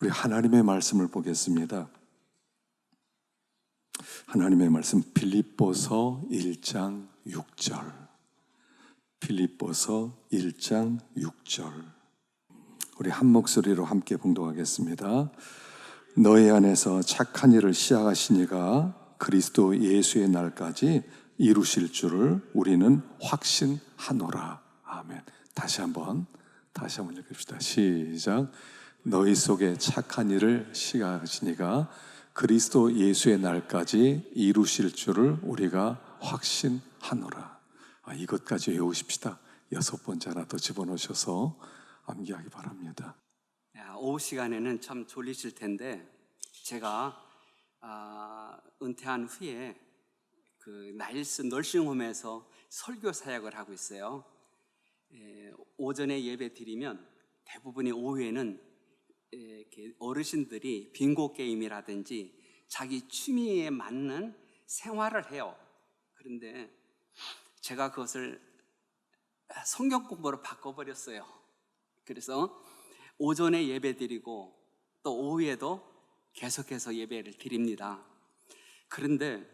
우리 하나님의 말씀을 보겠습니다. 하나님의 말씀 빌립보서 1장 6절. 빌립보서 1장 6절. 우리 한 목소리로 함께 봉독하겠습니다. 너희 안에서 착한 일을 시작하신 이가 그리스도 예수의 날까지 이루실 줄을 우리는 확신하노라. 아멘. 다시 한번 읽읍시다. 시작. 너희 속에 착한 일을 시작하신 이가 그리스도 예수의 날까지 이루실 줄을 우리가 확신하노라. 이것까지 외우십시다. 6번째 하나 더 집어넣으셔서 암기하기 바랍니다. 오후 시간에는 참 졸리실 텐데 제가 은퇴한 후에 그 나일스 널싱홈에서 설교 사역을 하고 있어요. 오전에 예배 드리면 대부분이 오후에는 어르신들이 빙고 게임이라든지 자기 취미에 맞는 생활을 해요. 그런데 제가 그것을 성경 공부로 바꿔버렸어요. 그래서 오전에 예배 드리고 또 오후에도 계속해서 예배를 드립니다. 그런데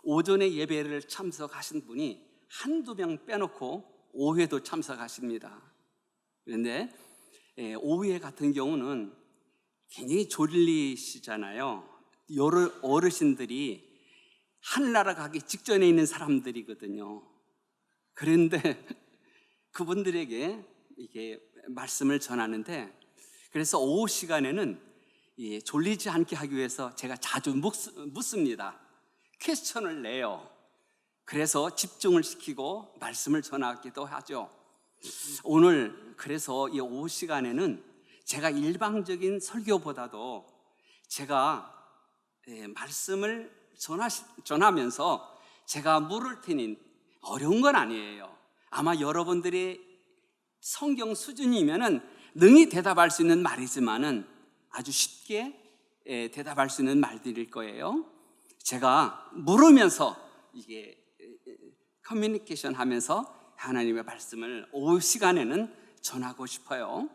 오전에 예배를 참석하신 분이 한두 명 빼놓고 오후에도 참석하십니다. 그런데 오후에 같은 경우는 굉장히 졸리시잖아요. 여러 어르신들이 하늘나라 가기 직전에 있는 사람들이거든요. 그런데 그분들에게 이게 말씀을 전하는데, 그래서 오후 시간에는 졸리지 않게 하기 위해서 제가 자주 묻습니다. 퀘스천을 내요. 그래서 집중을 시키고 말씀을 전하기도 하죠. 오늘 그래서 이 오후 시간에는 제가 일방적인 설교보다도 제가 말씀을 전하면서 제가 물을 테니 어려운 건 아니에요. 아마 여러분들이 성경 수준이면은 능히 대답할 수 있는 말이지만은 아주 쉽게 대답할 수 있는 말들일 거예요. 제가 물으면서 이게 커뮤니케이션 하면서 하나님의 말씀을 오후 시간에는 전하고 싶어요.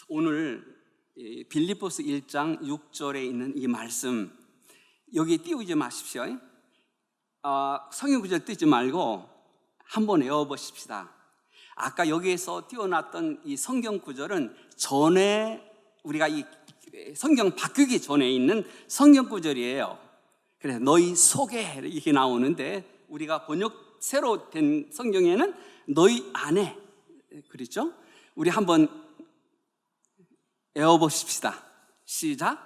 오늘 빌립보서 1장 6절에 있는 이 말씀, 여기 띄우지 마십시오. 성경 구절 띄우지 말고 한번 외워보십시다. 아까 여기에서 띄워놨던 이 성경 구절은 전에 우리가 이 성경 바뀌기 전에 있는 성경 구절이에요. 그래서 너희 속에 이렇게 나오는데 우리가 새로 된 성경에는 너희 안에, 그렇죠? 우리 한번 외워보십시다. 시작.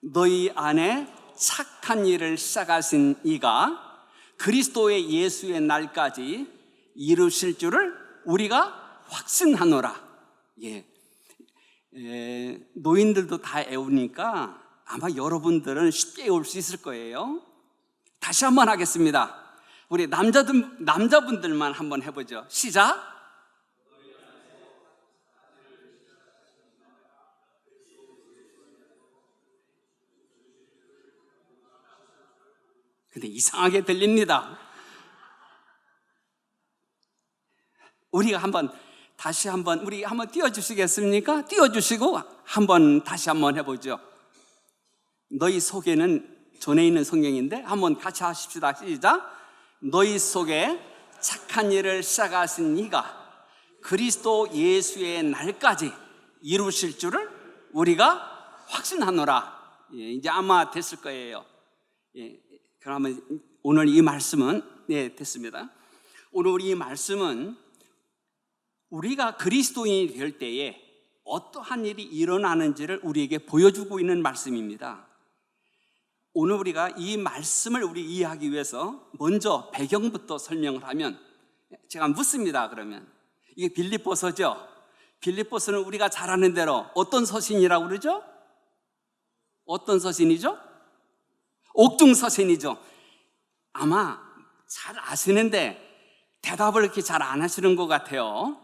너희 안에 착한 일을 시작하신 이가 그리스도의 예수의 날까지 이루실 줄을 우리가 확신하노라. 노인들도 다 외우니까 아마 여러분들은 쉽게 외울 수 있을 거예요. 다시 한번 하겠습니다. 우리 남자분들만 한번 해보죠. 시작. 근데 이상하게 들립니다. 우리가 다시 한번 띄워주시겠습니까? 띄워주시고 다시 한번 해보죠. 너희 속에는 전에 있는 성경인데 한번 같이 하십시다. 시작. 너희 속에 착한 일을 시작하신 이가 그리스도 예수의 날까지 이루실 줄을 우리가 확신하노라. 이제 아마 됐을 거예요. 그러면 오늘 이 말씀은 됐습니다. 오늘 이 말씀은 우리가 그리스도인이 될 때에 어떠한 일이 일어나는지를 우리에게 보여주고 있는 말씀입니다. 오늘 우리가 이 말씀을 이해하기 위해서 먼저 배경부터 설명을 하면, 제가 묻습니다. 그러면 이게 빌립보서죠. 빌립보서는 우리가 잘 아는 대로 어떤 서신이라고 그러죠? 어떤 서신이죠? 옥중서신이죠. 아마 잘 아시는데 대답을 이렇게 잘 안 하시는 것 같아요.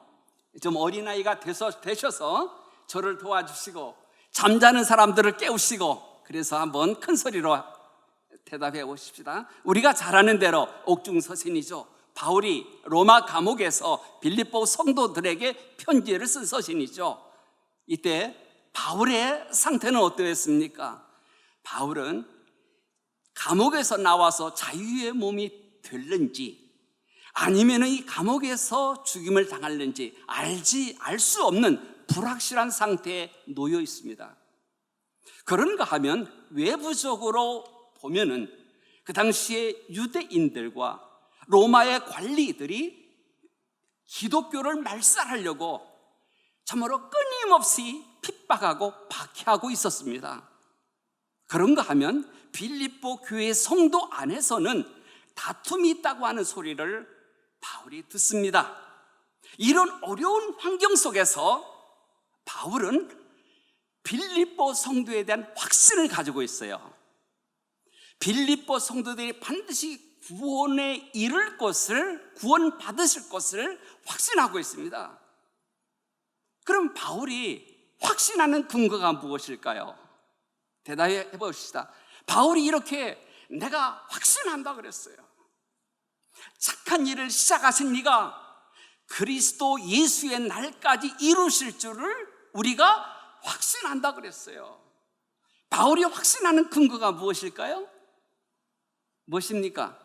좀 어린아이가 되셔서 저를 도와주시고 잠자는 사람들을 깨우시고, 그래서 한번 큰 소리로 대답해 보십시다. 우리가 잘 아는 대로 옥중서신이죠. 바울이 로마 감옥에서 빌립보 성도들에게 편지를 쓴 서신이죠. 이때 바울의 상태는 어떠했습니까? 바울은 감옥에서 나와서 자유의 몸이 될는지 아니면 이 감옥에서 죽임을 당할는지 알 수 없는 불확실한 상태에 놓여 있습니다. 그런가 하면 외부적으로 보면은 그 당시에 유대인들과 로마의 관리들이 기독교를 말살하려고 참으로 끊임없이 핍박하고 박해하고 있었습니다. 그런가 하면 빌립보 교회 성도 안에서는 다툼이 있다고 하는 소리를 바울이 듣습니다. 이런 어려운 환경 속에서 바울은 빌립보 성도에 대한 확신을 가지고 있어요. 빌립보 성도들이 반드시 구원에 이를 것을, 구원받으실 것을 확신하고 있습니다. 그럼 바울이 확신하는 근거가 무엇일까요? 대답해 봅시다. 바울이 이렇게 내가 확신한다 그랬어요. 착한 일을 시작하신 이가 그리스도 예수의 날까지 이루실 줄을 우리가 확신한다 그랬어요. 바울이 확신하는 근거가 무엇일까요? 무엇입니까?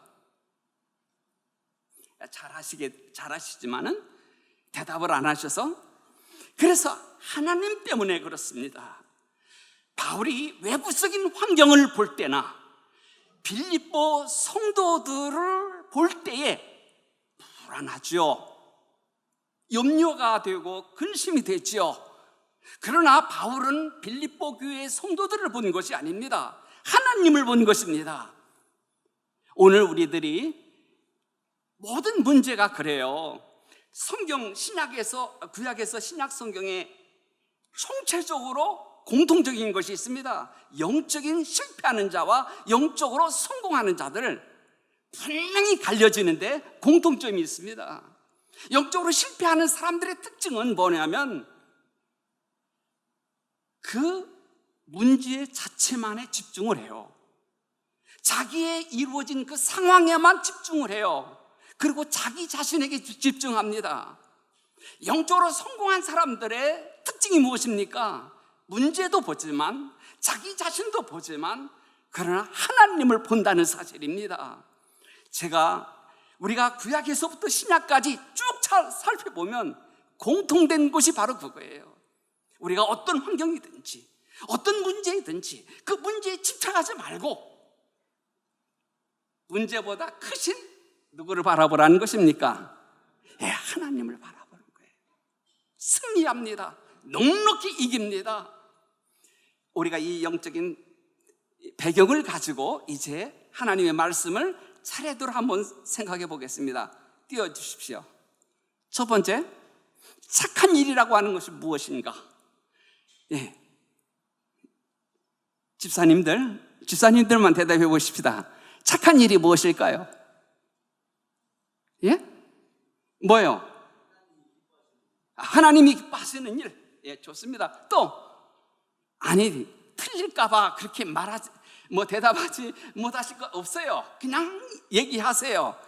잘하시지만은 대답을 안 하셔서, 그래서 하나님 때문에 그렇습니다. 바울이 외부적인 환경을 볼 때나 빌립보 성도들을 볼 때에 불안하죠. 염려가 되고 근심이 되죠. 그러나 바울은 빌립보 교회의 성도들을 본 것이 아닙니다. 하나님을 본 것입니다. 오늘 우리들이 모든 문제가 그래요. 성경 신약에서, 구약에서 신약 성경에 총체적으로 공통적인 것이 있습니다. 영적인 실패하는 자와 영적으로 성공하는 자들을 분명히 갈려지는데 공통점이 있습니다. 영적으로 실패하는 사람들의 특징은 뭐냐면 그 문제 자체만에 집중을 해요. 자기의 이루어진 그 상황에만 집중을 해요. 그리고 자기 자신에게 집중합니다. 영적으로 성공한 사람들의 특징이 무엇입니까? 문제도 보지만 자기 자신도 보지만 그러나 하나님을 본다는 사실입니다. 우리가 구약에서부터 신약까지 쭉 살펴보면 공통된 것이 바로 그거예요. 우리가 어떤 환경이든지 어떤 문제이든지 그 문제에 집착하지 말고 문제보다 크신 누구를 바라보라는 것입니까? 하나님을 바라보는 거예요. 승리합니다. 넉넉히 이깁니다. 우리가 이 영적인 배경을 가지고 이제 하나님의 말씀을 차례대로 한번 생각해 보겠습니다. 띄워주십시오. 첫 번째, 착한 일이라고 하는 것이 무엇인가? 집사님들만 대답해 보십시다. 착한 일이 무엇일까요? 뭐요? 하나님이 기뻐하시는 일. 좋습니다. 또 틀릴까봐 그렇게 대답하지 못하실 거 없어요. 그냥 얘기하세요.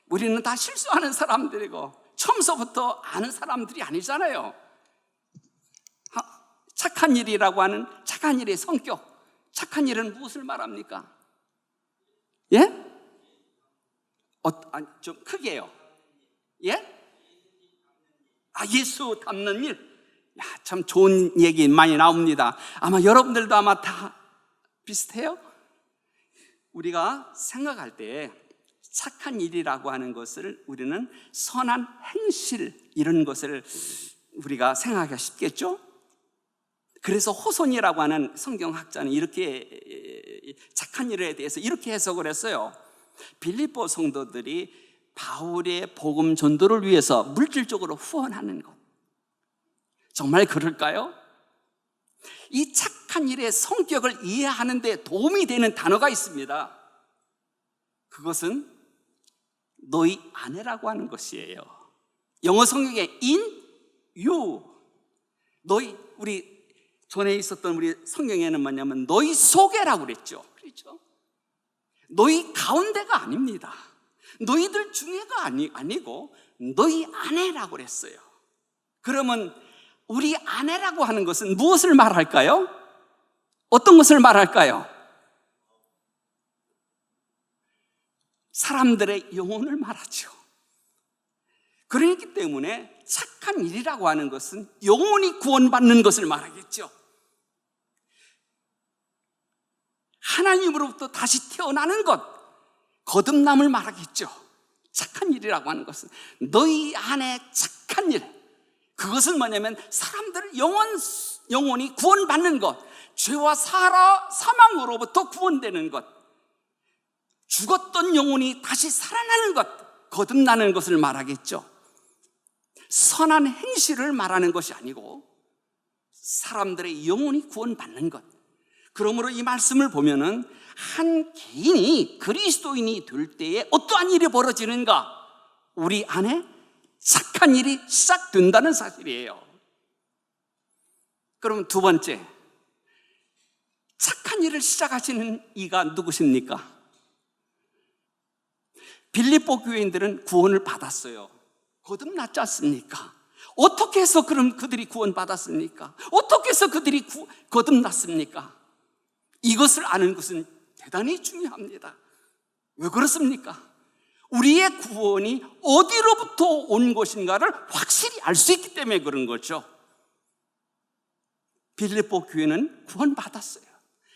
우리는 다 실수하는 사람들이고 처음서부터 아는 사람들이 아니잖아요. 착한 일이라고 하는 착한 일의 성격, 착한 일은 무엇을 말합니까? 좀 크게요. 예수 닮는 일. 참 좋은 얘기 많이 나옵니다. 아마 여러분들도 아마 다 비슷해요. 우리가 생각할 때 착한 일이라고 하는 것을 우리는 선한 행실, 이런 것을 우리가 생각하기가 쉽겠죠. 그래서 호손이라고 하는 성경학자는 이렇게 착한 일에 대해서 이렇게 해석을 했어요. 빌립보 성도들이 바울의 복음 전도를 위해서 물질적으로 후원하는 것, 정말 그럴까요? 이 착한 일의 성격을 이해하는 데 도움이 되는 단어가 있습니다. 그것은 너희 아내라고 하는 것이에요. 영어 성경에 in you, 우리 전에 있었던 우리 성경에는 뭐냐면 너희 속에라고 그랬죠. 그렇죠? 너희 가운데가 아닙니다. 너희들 중에가 아니고 너희 안에라고 그랬어요. 그러면 우리 아내라고 하는 것은 무엇을 말할까요? 어떤 것을 말할까요? 사람들의 영혼을 말하죠. 그렇기 때문에 착한 일이라고 하는 것은 영혼이 구원받는 것을 말하겠죠. 하나님으로부터 다시 태어나는 것, 거듭남을 말하겠죠. 착한 일이라고 하는 것은 너희 안에 착한 일, 그것은 뭐냐면 사람들 영혼이 구원받는 것, 죄와 사망으로부터 구원되는 것, 죽었던 영혼이 다시 살아나는 것, 거듭나는 것을 말하겠죠. 선한 행실을 말하는 것이 아니고 사람들의 영혼이 구원받는 것. 그러므로 이 말씀을 보면은 한 개인이 그리스도인이 될 때에 어떠한 일이 벌어지는가? 우리 안에 착한 일이 시작된다는 사실이에요. 그럼 두 번째, 착한 일을 시작하시는 이가 누구십니까? 빌립보 교인들은 구원을 받았어요. 거듭났지 않습니까? 어떻게 해서 그럼 그들이 구원받았습니까? 어떻게 해서 그들이 거듭났습니까? 이것을 아는 것은 대단히 중요합니다. 왜 그렇습니까? 우리의 구원이 어디로부터 온 것인가를 확실히 알 수 있기 때문에 그런 거죠. 빌립보 교회는 구원받았어요.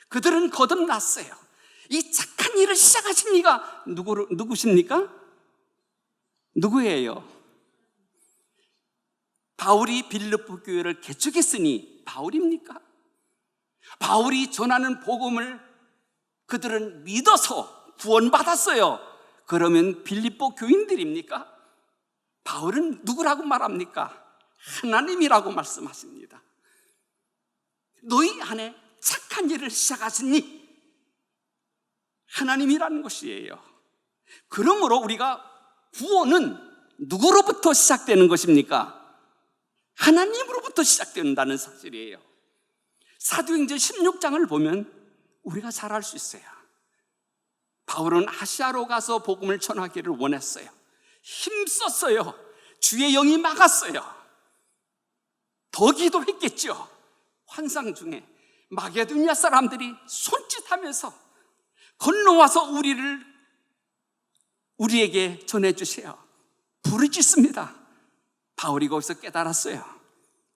그들은 거듭났어요. 이 착한 일을 시작하신 이가 누구십니까? 누구예요? 바울이 빌립보 교회를 개척했으니 바울입니까? 바울이 전하는 복음을 그들은 믿어서 구원받았어요. 그러면 빌립보 교인들입니까? 바울은 누구라고 말합니까? 하나님이라고 말씀하십니다. 너희 안에 착한 일을 시작하시니 하나님이라는 것이에요. 그러므로 우리가 구원은 누구로부터 시작되는 것입니까? 하나님으로부터 시작된다는 사실이에요. 사도행전 16장을 보면 우리가 잘 알 수 있어요. 바울은 아시아로 가서 복음을 전하기를 원했어요. 힘썼어요. 주의 영이 막았어요. 더 기도했겠죠. 환상 중에 마게도냐 사람들이 손짓하면서 건너와서 우리에게 전해주세요. 부르짖습니다. 바울이 거기서 깨달았어요.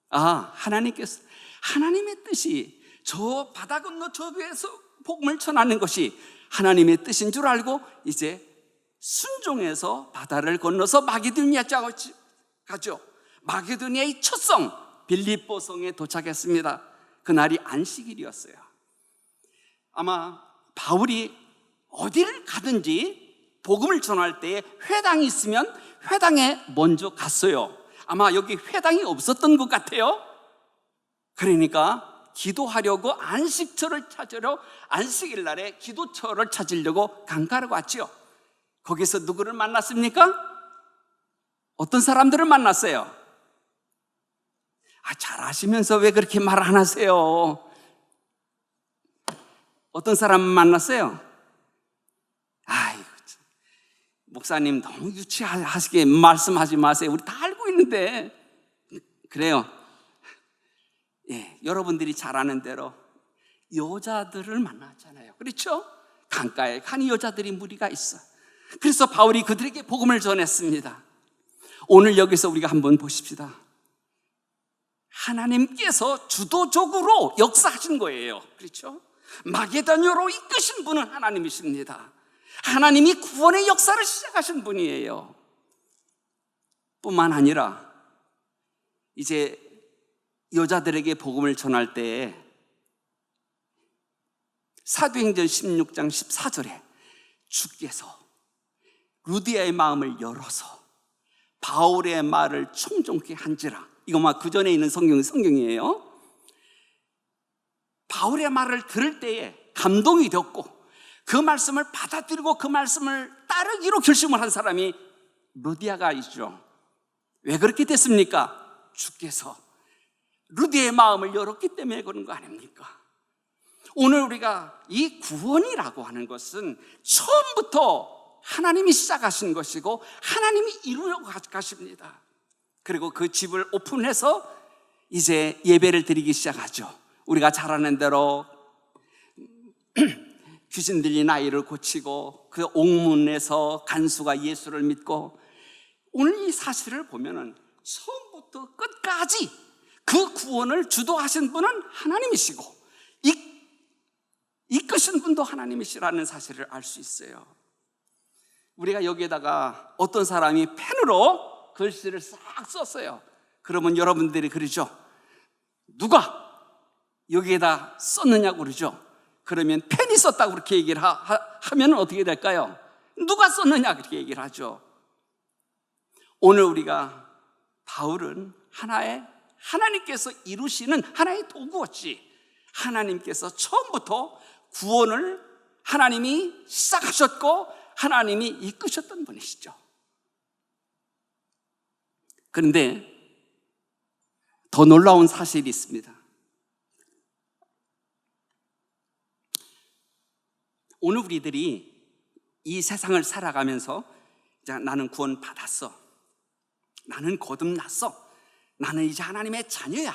아, 하나님의 뜻이 저 바다 건너 저기에서 복음을 전하는 것이 하나님의 뜻인 줄 알고 이제 순종해서 바다를 건너서 마게도니아 쪽으로 가죠. 마게도니아의 첫 성 빌립보 성에 도착했습니다. 그날이 안식일이었어요. 아마 바울이 어디를 가든지 복음을 전할 때에 회당이 있으면 회당에 먼저 갔어요. 아마 여기 회당이 없었던 것 같아요. 그러니까 기도하려고 안식처를 찾으러 안식일 날에 기도처를 찾으려고 강가로 갔죠. 거기서 누구를 만났습니까? 어떤 사람들을 만났어요? 잘 아시면서 왜 그렇게 말 안 하세요? 어떤 사람 만났어요? 아이고, 목사님 너무 유치하시게 말씀하지 마세요. 우리 다 알고 있는데. 그래요. 예, 여러분들이 잘 아는 대로 여자들을 만났잖아요. 그렇죠? 강가에 간 여자들이 무리가 있어. 그래서 바울이 그들에게 복음을 전했습니다. 오늘 여기서 우리가 한번 보십시다. 하나님께서 주도적으로 역사하신 거예요. 그렇죠? 마게도냐로 이끄신 분은 하나님이십니다. 하나님이 구원의 역사를 시작하신 분이에요. 뿐만 아니라 이제 여자들에게 복음을 전할 때에 사도행전 16장 14절에 주께서 루디아의 마음을 열어서 바울의 말을 청종케 한지라. 이거 막 그 전에 있는 성경이에요. 바울의 말을 들을 때에 감동이 되었고 그 말씀을 받아들이고 그 말씀을 따르기로 결심을 한 사람이 루디아가 있죠. 왜 그렇게 됐습니까? 주께서 루디아의 마음을 열었기 때문에 그런 거 아닙니까? 오늘 우리가 이 구원이라고 하는 것은 처음부터 하나님이 시작하신 것이고 하나님이 이루어 가십니다. 그리고 그 집을 오픈해서 이제 예배를 드리기 시작하죠. 우리가 잘 아는 대로 귀신 들린 아이를 고치고 그 옥문에서 간수가 예수를 믿고, 오늘 이 사실을 보면은 처음부터 끝까지 그 구원을 주도하신 분은 하나님이시고 이끄신 분도 하나님이시라는 사실을 알 수 있어요. 우리가 여기에다가 어떤 사람이 펜으로 글씨를 싹 썼어요. 그러면 여러분들이 그러죠. 누가 여기에다 썼느냐고 그러죠. 그러면 펜이 썼다고 그렇게 얘기를 하면 어떻게 될까요? 누가 썼느냐 그렇게 얘기를 하죠. 오늘 우리가 바울은 하나님께서 이루시는 하나의 도구였지, 하나님께서 처음부터 구원을 하나님이 시작하셨고 하나님이 이끄셨던 분이시죠. 그런데 더 놀라운 사실이 있습니다. 오늘 우리들이 이 세상을 살아가면서 나는 구원 받았어, 나는 거듭났어, 나는 이제 하나님의 자녀야,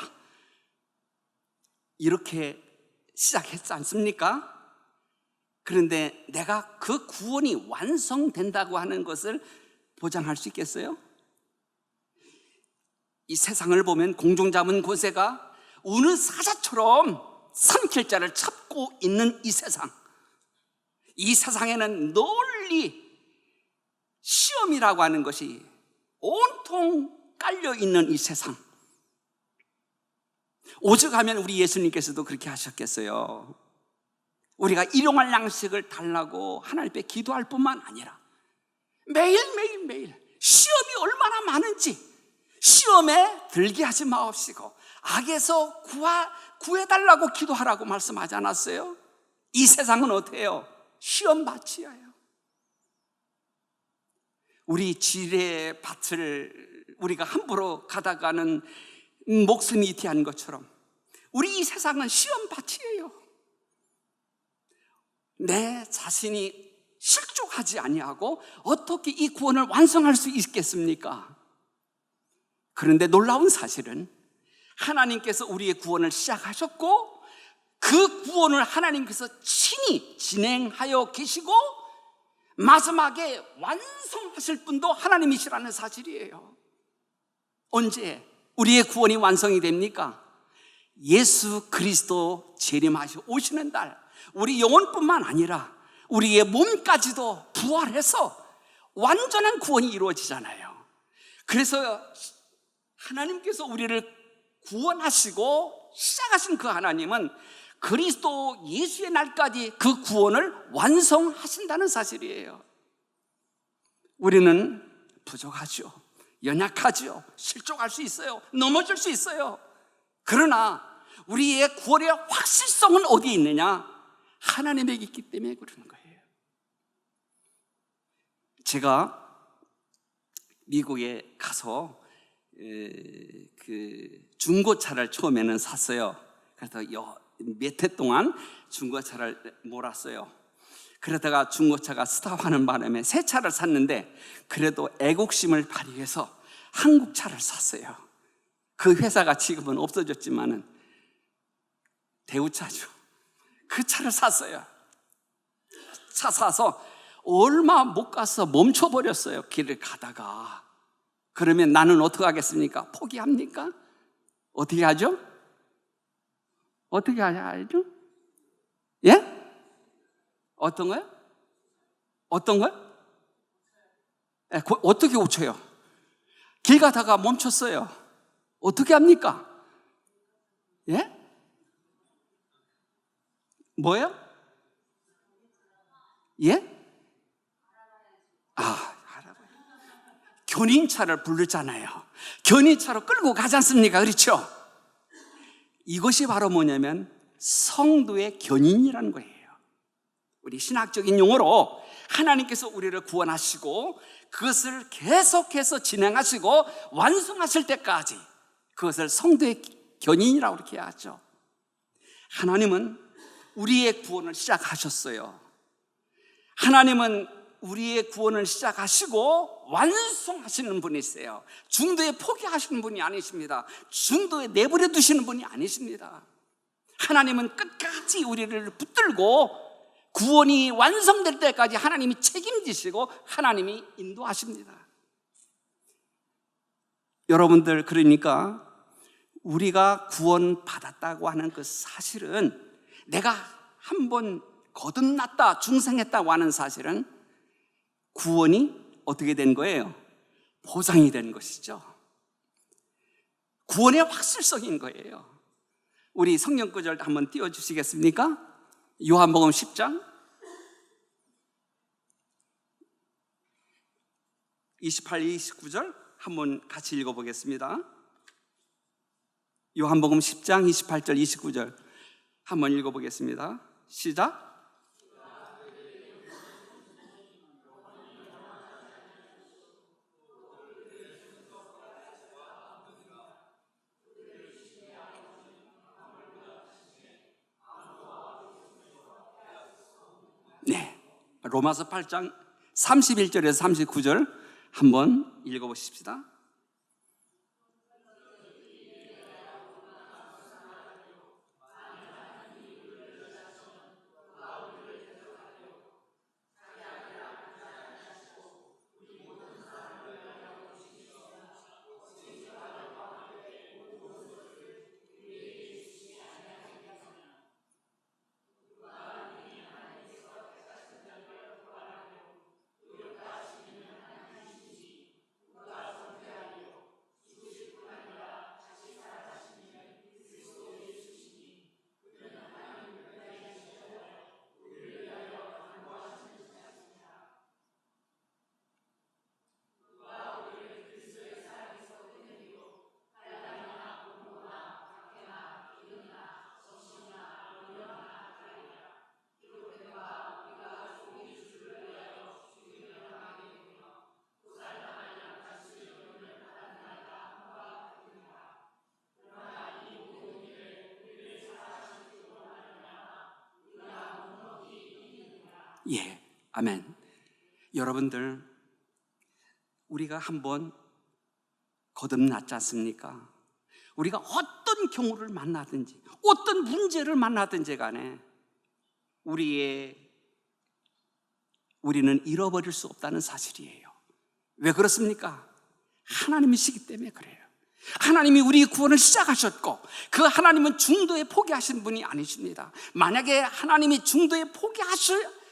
이렇게 시작했지 않습니까? 그런데 내가 그 구원이 완성된다고 하는 것을 보장할 수 있겠어요? 이 세상을 보면 공중 잡은 권세가 우는 사자처럼 삼킬 자를 찾고 있는 이 세상, 이 세상에는 널리 시험이라고 하는 것이 온통 깔려있는 이 세상, 오죽하면 우리 예수님께서도 그렇게 하셨겠어요. 우리가 일용할 양식을 달라고 하나님께 기도할 뿐만 아니라 매일매일 시험이 얼마나 많은지 시험에 들게 하지 마옵시고 악에서 구해달라고 기도하라고 말씀하지 않았어요? 이 세상은 어때요? 시험밭이에요. 우리 지뢰의 밭을 우리가 함부로 가다가는 목숨이 이태한 것처럼 우리 이 세상은 시험밭이에요. 내 자신이 실족하지 아니하고 어떻게 이 구원을 완성할 수 있겠습니까? 그런데 놀라운 사실은 하나님께서 우리의 구원을 시작하셨고 그 구원을 하나님께서 친히 진행하여 계시고 마지막에 완성하실 분도 하나님이시라는 사실이에요. 언제 우리의 구원이 완성이 됩니까? 예수 그리스도 재림하시 오시는 날, 우리 영혼뿐만 아니라 우리의 몸까지도 부활해서 완전한 구원이 이루어지잖아요. 그래서 하나님께서 우리를 구원하시고 시작하신 그 하나님은 그리스도 예수의 날까지 그 구원을 완성하신다는 사실이에요. 우리는 부족하죠, 연약하죠, 실족할 수 있어요, 넘어질 수 있어요. 그러나 우리의 구원의 확실성은 어디에 있느냐? 하나님에게 있기 때문에 그러는 거예요. 제가 미국에 가서 그 중고차를 처음에는 샀어요. 그래서 몇 해 동안 중고차를 몰았어요. 그러다가 중고차가 스탑하는 바람에 새 차를 샀는데 그래도 애국심을 발휘해서 한국 차를 샀어요. 그 회사가 지금은 없어졌지만은 대우차죠. 그 차를 샀어요. 차 사서 얼마 못 가서 멈춰버렸어요. 길을 가다가. 그러면 나는 어떻게 하겠습니까? 포기합니까? 어떻게 하죠? 어떻게 하죠? 예? 어떤 거요? 어떤 거요? 예, 어떻게 고쳐요? 길 가다가 멈췄어요. 어떻게 합니까? 예? 뭐요? 예? 견인차를 부르잖아요. 견인차로 끌고 가지 않습니까? 그렇죠? 이것이 바로 뭐냐면 성도의 견인이라는 거예요. 우리 신학적인 용어로 하나님께서 우리를 구원하시고 그것을 계속해서 진행하시고 완성하실 때까지 그것을 성도의 견인이라고 이렇게 하죠. 하나님은 우리의 구원을 시작하셨어요. 하나님은 우리의 구원을 시작하시고 완성하시는 분이세요. 중도에 포기하시는 분이 아니십니다. 중도에 내버려 두시는 분이 아니십니다. 하나님은 끝까지 우리를 붙들고 구원이 완성될 때까지 하나님이 책임지시고 하나님이 인도하십니다. 여러분들, 그러니까 우리가 구원받았다고 하는 그 사실은, 내가 한번 거듭났다, 중생했다고 하는 사실은 구원이 어떻게 된 거예요? 보장이 된 것이죠. 구원의 확실성인 거예요. 우리 성경 구절 한번 띄워주시겠습니까? 요한복음 10장 28, 29절 한번 같이 읽어보겠습니다. 요한복음 10장 28절 29절 한번 읽어보겠습니다. 시작. 네, 로마서 8장 31절에서 39절 한번 읽어보십시다. 예, 아멘. 여러분들, 우리가 한번 거듭났지 않습니까? 우리가 어떤 경우를 만나든지 어떤 문제를 만나든지 간에 우리는 잃어버릴 수 없다는 사실이에요. 왜 그렇습니까? 하나님이시기 때문에 그래요. 하나님이 우리 구원을 시작하셨고 그 하나님은 중도에 포기하신 분이 아니십니다. 만약에 하나님이 중도에 포기하실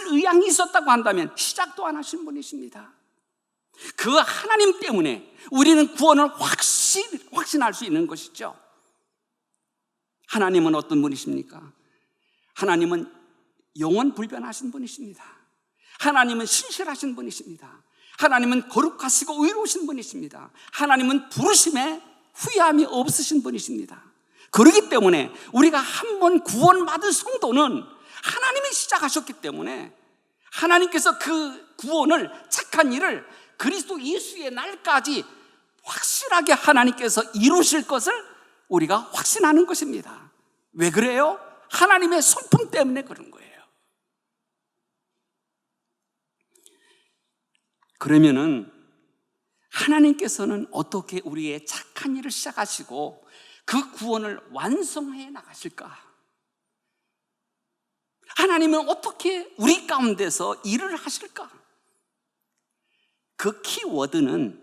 의향이 있었다고 한다면 시작도 안 하신 분이십니다. 그 하나님 때문에 우리는 구원을 확신할 수 있는 것이죠. 하나님은 어떤 분이십니까? 하나님은 영원 불변하신 분이십니다. 하나님은 신실하신 분이십니다. 하나님은 거룩하시고 의로우신 분이십니다. 하나님은 부르심에 후회함이 없으신 분이십니다. 그렇기 때문에 우리가 한번 구원받은 성도는 하나님이 시작하셨기 때문에 하나님께서 그 구원을, 착한 일을 그리스도 예수의 날까지 확실하게 하나님께서 이루실 것을 우리가 확신하는 것입니다. 왜 그래요? 하나님의 성품 때문에 그런 거예요. 그러면은 하나님께서는 어떻게 우리의 착한 일을 시작하시고 그 구원을 완성해 나가실까? 하나님은 어떻게 우리 가운데서 일을 하실까? 그 키워드는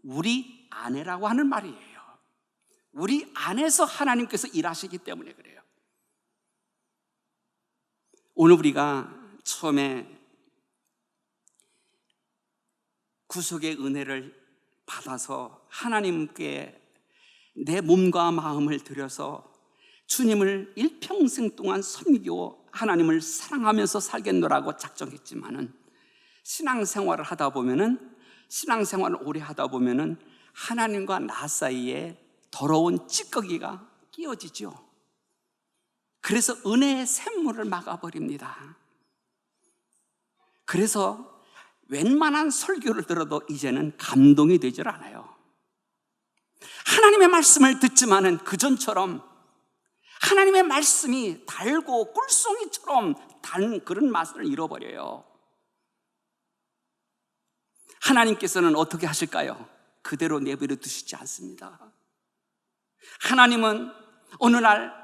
우리 안에라고 하는 말이에요. 우리 안에서 하나님께서 일하시기 때문에 그래요. 오늘 우리가 처음에 구속의 은혜를 받아서 하나님께 내 몸과 마음을 들여서 주님을 일평생 동안 섬기고 하나님을 사랑하면서 살겠노라고 작정했지만은 신앙생활을 오래 하다 보면은 하나님과 나 사이에 더러운 찌꺼기가 끼어지죠. 그래서 은혜의 샘물을 막아버립니다. 그래서 웬만한 설교를 들어도 이제는 감동이 되질 않아요. 하나님의 말씀을 듣지만은 그전처럼 하나님의 말씀이 달고 꿀송이처럼 단 그런 맛을 잃어버려요. 하나님께서는 어떻게 하실까요? 그대로 내버려 두시지 않습니다. 하나님은 어느 날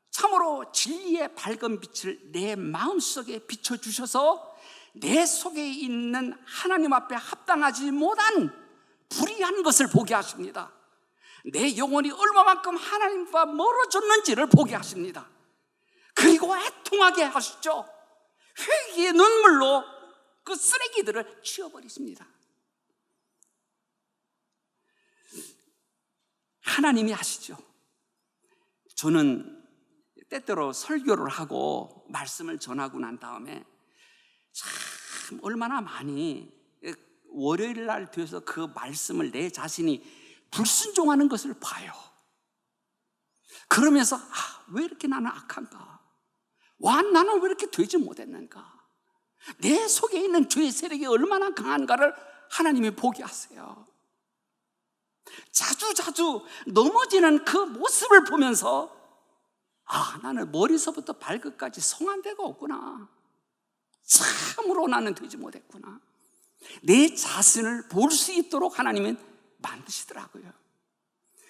참으로 진리의 밝은 빛을 내 마음속에 비춰주셔서 내 속에 있는 하나님 앞에 합당하지 못한 불의한 것을 보게 하십니다. 내 영혼이 얼마만큼 하나님과 멀어졌는지를 보게 하십니다. 그리고 애통하게 하시죠. 회개의 눈물로 그 쓰레기들을 치워버리십니다. 하나님이 하시죠. 저는 때때로 설교를 하고 말씀을 전하고 난 다음에 참 얼마나 많이 월요일 날 돼서 그 말씀을 내 자신이 불순종하는 것을 봐요. 그러면서 왜 이렇게 나는 악한가? 나는 왜 이렇게 되지 못했는가? 내 속에 있는 죄의 세력이 얼마나 강한가를 하나님이 보게 하세요. 자주 넘어지는 그 모습을 보면서 나는 머리서부터 발끝까지 성한 데가 없구나. 참으로 나는 되지 못했구나. 내 자신을 볼 수 있도록 하나님은 만드시더라고요.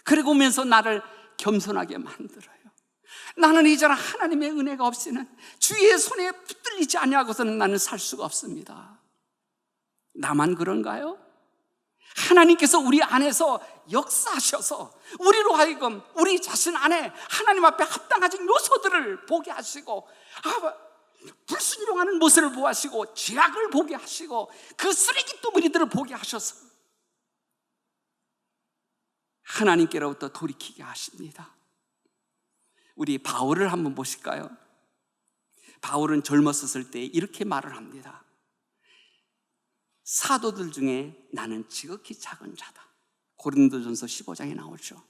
그리고 오면서 나를 겸손하게 만들어요. 나는 이제는 하나님의 은혜가 없이는 주의 손에 붙들리지 아니하고서는 나는 살 수가 없습니다. 나만 그런가요? 하나님께서 우리 안에서 역사하셔서 우리로 하여금 우리 자신 안에 하나님 앞에 합당하지 요소들을 보게 하시고 불순종하는 모습을 보하시고 죄악을 보게 하시고 그 쓰레기 두무리들을 보게 하셔서 하나님께로부터 돌이키게 하십니다. 우리 바울을 한번 보실까요? 바울은 젊었을 때 이렇게 말을 합니다. 사도들 중에 나는 지극히 작은 자다. 고린도전서 15장에 나오죠.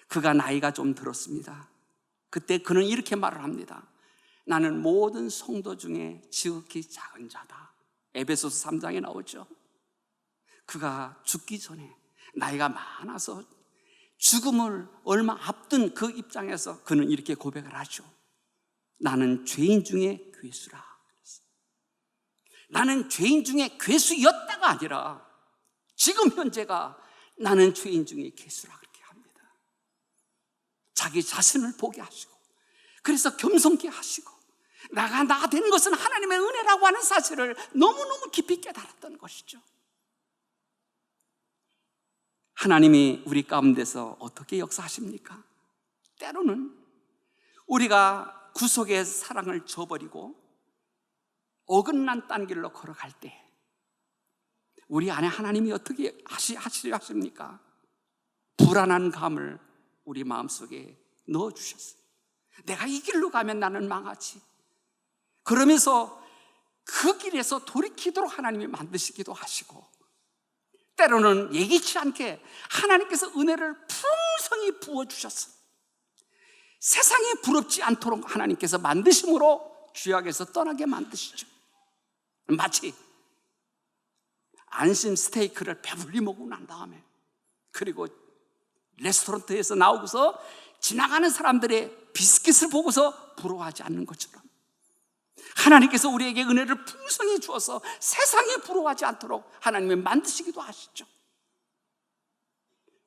그가 나이가 좀 들었습니다. 그때 그는 이렇게 말을 합니다. 나는 모든 성도 중에 지극히 작은 자다. 에베소서 3장에 나오죠. 그가 죽기 전에 나이가 많아서 죽음을 얼마 앞둔 그 입장에서 그는 이렇게 고백을 하죠. 나는 죄인 중에 괴수라. 나는 죄인 중에 괴수였다가 아니라 지금 현재가 나는 죄인 중에 괴수라 그렇게 합니다. 자기 자신을 보게 하시고 그래서 겸손케 하시고 나가 나 된 것은 하나님의 은혜라고 하는 사실을 너무너무 깊이 깨달았던 것이죠. 하나님이 우리 가운데서 어떻게 역사하십니까? 때로는 우리가 구속의 사랑을 저버리고 어긋난 딴 길로 걸어갈 때 우리 안에 하나님이 어떻게 하시려 하십니까? 불안한 감을 우리 마음속에 넣어주셨어요. 내가 이 길로 가면 나는 망하지. 그러면서 그 길에서 돌이키도록 하나님이 만드시기도 하시고 때로는 예기치 않게 하나님께서 은혜를 풍성히 부어주셨어요. 세상에 부럽지 않도록 하나님께서 만드심으로 죄악에서 떠나게 만드시죠. 마치 안심 스테이크를 배불리 먹고 난 다음에 그리고 레스토랑에서 나오고서 지나가는 사람들의 비스킷을 보고서 부러워하지 않는 것처럼 하나님께서 우리에게 은혜를 풍성히 주어서 세상에 부러워하지 않도록 하나님이 만드시기도 하시죠.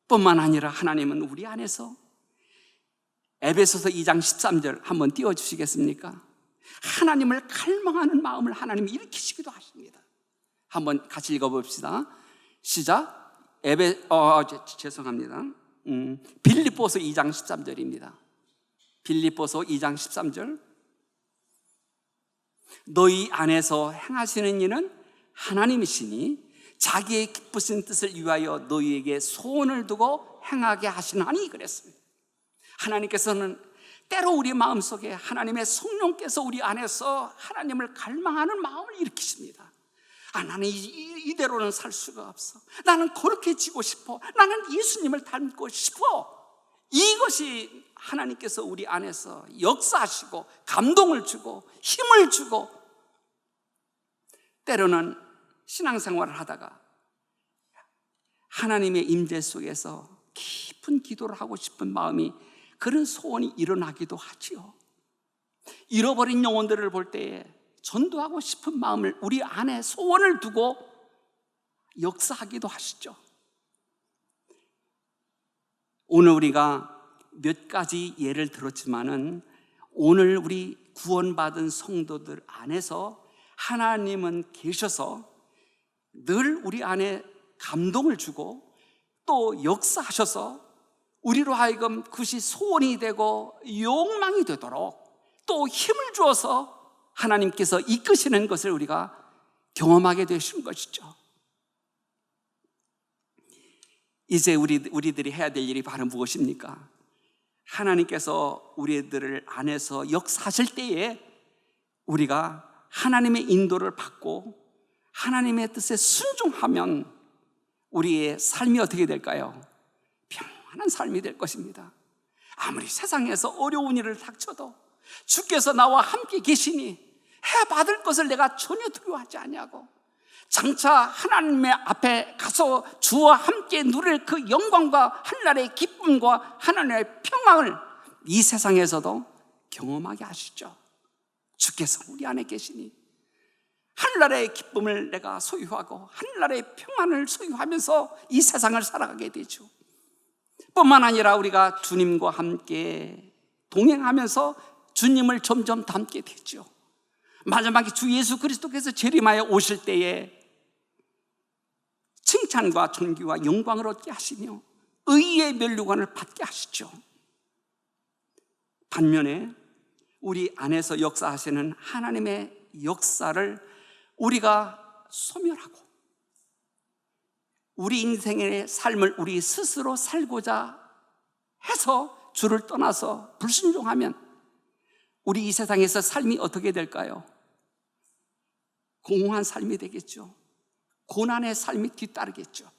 뿐만 아니라 하나님은 우리 안에서 에베소서 2장 13절 한번 띄워주시겠습니까? 하나님을 갈망하는 마음을 하나님이 일으키시기도 하십니다. 한번 같이 읽어봅시다. 시작. 죄송합니다. 빌립보서 2장 13절입니다. 빌립보서 2장 13절. 너희 안에서 행하시는 이는 하나님이시니 자기의 기쁘신 뜻을 위하여 너희에게 소원을 두고 행하게 하시나니 그랬습니다. 하나님께서는 때로 우리 마음속에 하나님의 성령께서 우리 안에서 하나님을 갈망하는 마음을 일으키십니다. 나는 이대로는 살 수가 없어. 나는 거룩해지고 싶어. 나는 예수님을 닮고 싶어. 이것이 하나님께서 우리 안에서 역사하시고 감동을 주고 힘을 주고 때로는 신앙생활을 하다가 하나님의 임재 속에서 깊은 기도를 하고 싶은 마음이 그런 소원이 일어나기도 하지요. 잃어버린 영혼들을 볼 때에 전도하고 싶은 마음을 우리 안에 소원을 두고 역사하기도 하시죠. 오늘 우리가 몇 가지 예를 들었지만은 오늘 우리 구원받은 성도들 안에서 하나님은 계셔서 늘 우리 안에 감동을 주고 또 역사하셔서 우리로 하여금 그것이 소원이 되고 욕망이 되도록 또 힘을 주어서 하나님께서 이끄시는 것을 우리가 경험하게 되신 것이죠. 이제 우리들이 해야 될 일이 바로 무엇입니까? 하나님께서 우리들을 안에서 역사하실 때에 우리가 하나님의 인도를 받고 하나님의 뜻에 순종하면 우리의 삶이 어떻게 될까요? 평안한 삶이 될 것입니다. 아무리 세상에서 어려운 일을 닥쳐도 주께서 나와 함께 계시니 해받을 것을 내가 전혀 두려워하지 아니하고 장차 하나님의 앞에 가서 주와 함께 누릴 그 영광과 하늘나라의 기쁨과 하나님의 평강을 이 세상에서도 경험하게 하시죠. 주께서 우리 안에 계시니 하늘나라의 기쁨을 내가 소유하고 하늘나라의 평안을 소유하면서 이 세상을 살아가게 되죠. 뿐만 아니라 우리가 주님과 함께 동행하면서 주님을 점점 닮게 되죠. 마지막에 주 예수 그리스도께서 재림하여 오실 때에 칭찬과 존귀와 영광을 얻게 하시며 의의 면류관을 받게 하시죠. 반면에 우리 안에서 역사하시는 하나님의 역사를 우리가 소멸하고 우리 인생의 삶을 우리 스스로 살고자 해서 주를 떠나서 불순종하면 우리 이 세상에서 삶이 어떻게 될까요? 공허한 삶이 되겠죠. 고난의 삶이 뒤따르겠죠.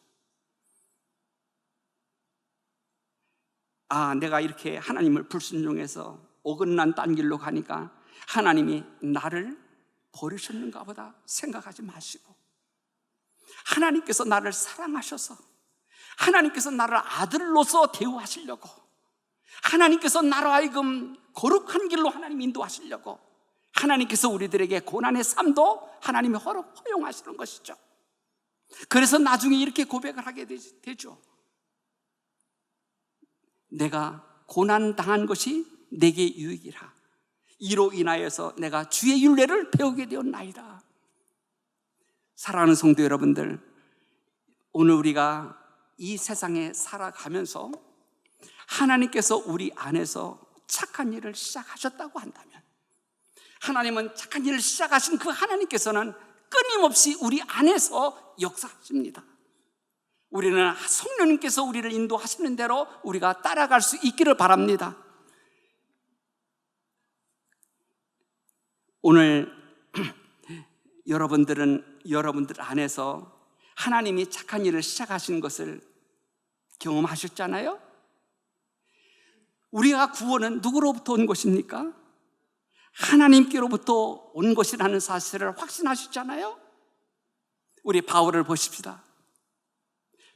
내가 이렇게 하나님을 불순종해서 어긋난 딴 길로 가니까 하나님이 나를 버리셨는가 보다 생각하지 마시고 하나님께서 나를 사랑하셔서 하나님께서 나를 아들로서 대우하시려고 하나님께서 나로 하여금 거룩한 길로 하나님 인도하시려고 하나님께서 우리들에게 고난의 삶도 하나님이 허용하시는 것이죠. 그래서 나중에 이렇게 고백을 하게 되죠. 내가 고난당한 것이 내게 유익이라. 이로 인하여서 내가 주의 율례를 배우게 되었나이다. 사랑하는 성도 여러분들, 오늘 우리가 이 세상에 살아가면서 하나님께서 우리 안에서 착한 일을 시작하셨다고 한다면 하나님은 착한 일을 시작하신 그 하나님께서는 끊임없이 우리 안에서 역사하십니다. 우리는 성령님께서 우리를 인도하시는 대로 우리가 따라갈 수 있기를 바랍니다. 오늘 여러분들 안에서 하나님이 착한 일을 시작하신 것을 경험하셨잖아요. 우리가 구원은 누구로부터 온 것입니까? 하나님께로부터 온 것이라는 사실을 확신하셨잖아요. 우리 바울을 보십시다.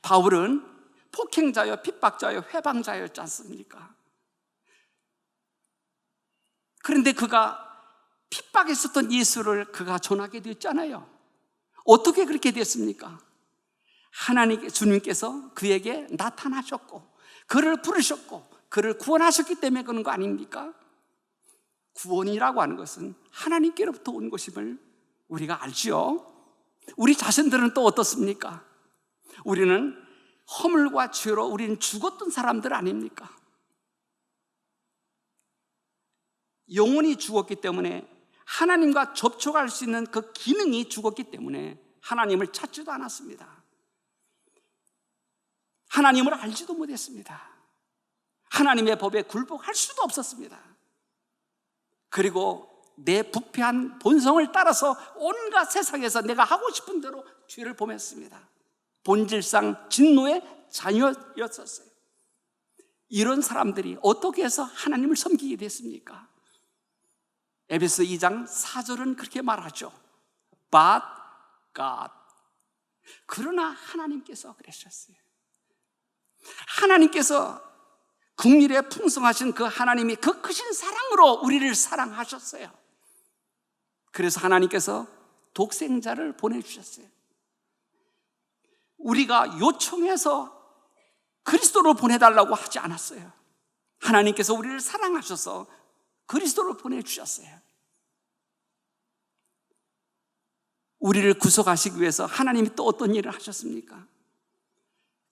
바울은 폭행자요, 핍박자요, 회방자였지 않습니까? 그런데 그가 핍박했었던 예수를 그가 전하게 되었잖아요. 어떻게 그렇게 됐습니까? 주님께서 그에게 나타나셨고 그를 부르셨고 그를 구원하셨기 때문에 그런 거 아닙니까? 구원이라고 하는 것은 하나님께로부터 온 것임을 우리가 알지요. 우리 자신들은 또 어떻습니까? 우리는 허물과 죄로 우리는 죽었던 사람들 아닙니까? 영혼이 죽었기 때문에 하나님과 접촉할 수 있는 그 기능이 죽었기 때문에 하나님을 찾지도 않았습니다. 하나님을 알지도 못했습니다. 하나님의 법에 굴복할 수도 없었습니다. 그리고 내 부패한 본성을 따라서 온갖 세상에서 내가 하고 싶은 대로 죄를 범했습니다. 본질상 진노의 자녀였었어요. 이런 사람들이 어떻게 해서 하나님을 섬기게 됐습니까? 에베소 2장 4절은 그렇게 말하죠. But God. 그러나 하나님께서 그러셨어요. 하나님께서 긍휼에 풍성하신 그 하나님이 그 크신 사랑으로 우리를 사랑하셨어요. 그래서 하나님께서 독생자를 보내주셨어요. 우리가 요청해서 그리스도를 보내달라고 하지 않았어요. 하나님께서 우리를 사랑하셔서 그리스도를 보내주셨어요. 우리를 구속하시기 위해서 하나님이 또 어떤 일을 하셨습니까?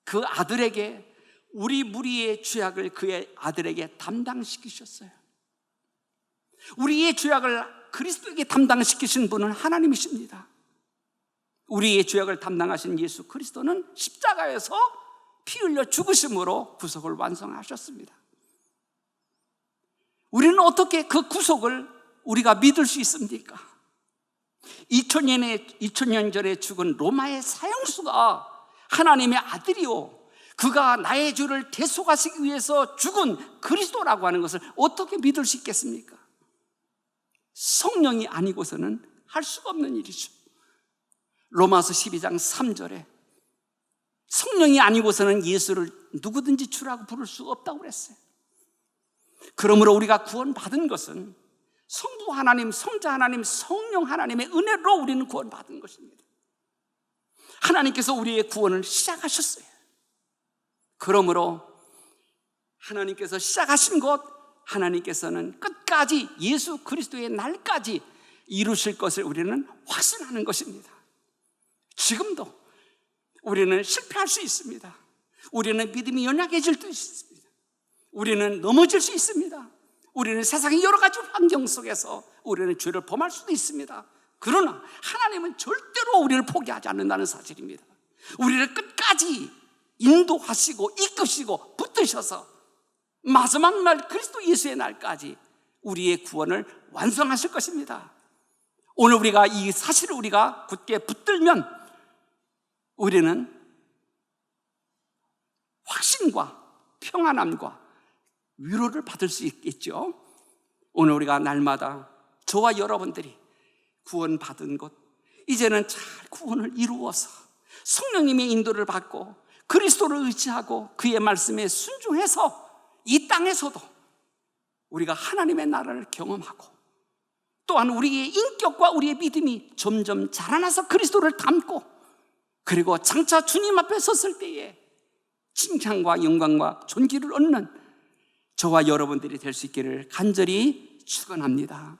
그 아들에게 우리 무리의 죄악을 그의 아들에게 담당시키셨어요. 우리의 죄악을 그리스도에게 담당시키신 분은 하나님이십니다. 우리의 죄악을 담당하신 예수 그리스도는 십자가에서 피 흘려 죽으심으로 구속을 완성하셨습니다. 우리는 어떻게 그 구속을 우리가 믿을 수 있습니까? 2000년 전에 죽은 로마의 사형수가 하나님의 아들이요, 그가 나의 죄를 대속하시기 위해서 죽은 그리스도라고 하는 것을 어떻게 믿을 수 있겠습니까? 성령이 아니고서는 할 수가 없는 일이죠. 로마서 12장 3절에 성령이 아니고서는 예수를 누구든지 주라고 부를 수 없다고 그랬어요. 그러므로 우리가 구원받은 것은 성부 하나님, 성자 하나님, 성령 하나님의 은혜로 우리는 구원받은 것입니다. 하나님께서 우리의 구원을 시작하셨어요. 그러므로 하나님께서 시작하신 것, 하나님께서는 끝까지 예수 그리스도의 날까지 이루실 것을 우리는 확신하는 것입니다. 지금도 우리는 실패할 수 있습니다. 우리는 믿음이 연약해질 수 있습니다. 우리는 넘어질 수 있습니다. 우리는 세상의 여러 가지 환경 속에서 우리는 죄를 범할 수도 있습니다. 그러나 하나님은 절대로 우리를 포기하지 않는다는 사실입니다. 우리를 끝까지 인도하시고 이끄시고 붙드셔서 마지막 날 그리스도 예수의 날까지 우리의 구원을 완성하실 것입니다. 오늘 우리가 이 사실을 우리가 굳게 붙들면 우리는 확신과 평안함과 위로를 받을 수 있겠죠. 오늘 우리가 날마다 저와 여러분들이 구원받은 것, 이제는 잘 구원을 이루어서 성령님의 인도를 받고 그리스도를 의지하고 그의 말씀에 순종해서 이 땅에서도 우리가 하나님의 나라를 경험하고, 또한 우리의 인격과 우리의 믿음이 점점 자라나서 그리스도를 닮고, 그리고 장차 주님 앞에 섰을 때에 칭찬과 영광과 존귀를 얻는 저와 여러분들이 될 수 있기를 간절히 축원합니다.